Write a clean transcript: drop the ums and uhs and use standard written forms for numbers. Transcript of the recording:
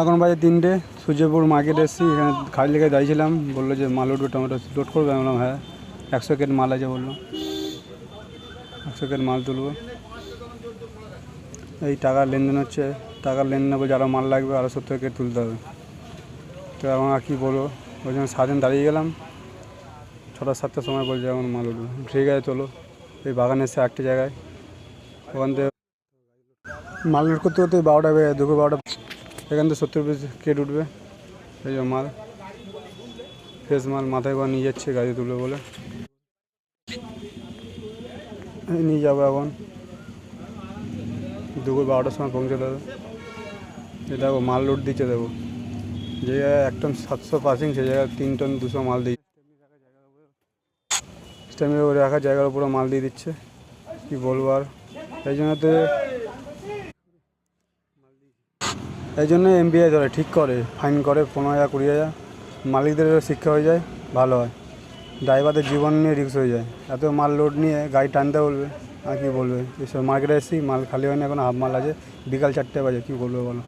এখন বাজে 3টে, সূর্যপুর মার্কেট এসেছি। এখানে খালি লেগে দাঁড়িয়েছিলাম, বললো যে মাল উঠবে, টমেটো লোড করবে। আমি বললাম হ্যাঁ, 100 কেট মাল আছে। বললো 100 কেট মাল তুলবো। এই টাকার লেনদেন হচ্ছে, টাকার লেনদেন বলছে আরও মাল লাগবে, আরও 70 কেট তুলতে হবে। তো এখন আর কী বলবো, ওই জন্য সারাদিন দাঁড়িয়ে গেলাম। 6টা-7টার সময় বলছে এখন মাল উঠবে। ঠিক আছে চলো। এই বাগানে এসে একটা জায়গায়, ওখান থেকে মাল লোড করতে করতে 12টা বেজে যায়, দুপুর 12টা। এখান থেকে 70 পিস কেট উঠবে। এই যে মাল, ফ্রেশ মাল মাথায় করে নিয়ে যাচ্ছে গাড়ি তুলবে বলে। নিয়ে যাবো এখন, দুপুর 12টার সময় পৌঁছে দেবে। এ দেখো মাল লোড দিচ্ছে, দেখো যে জায়গায় 1 টন 700 পাসিং, সেই জায়গায় 3 টন 200 মাল দিচ্ছে। স্ট্যান্ডের উপরে রাখার জায়গার উপরে মাল দিয়ে দিচ্ছে, কী বলবো আর। এই জন্য এমবিআই ধরে ঠিক করে, ফাইন করে 15,000 20,000। মালিকদের শিক্ষা হয়ে যায়, ভালো হয়। ড্রাইভারদের জীবন নিয়ে রিস্ক হয়ে যায়। এত মাল লোড নিয়ে গাড়ি টানতে বলবে, আর কী বলবে। এসব মার্কেটে এসেছি, মাল খালি হয়নি, এখন হাফ মাল আছে। বিকাল 4টে বাজে, কী বলবে বলো।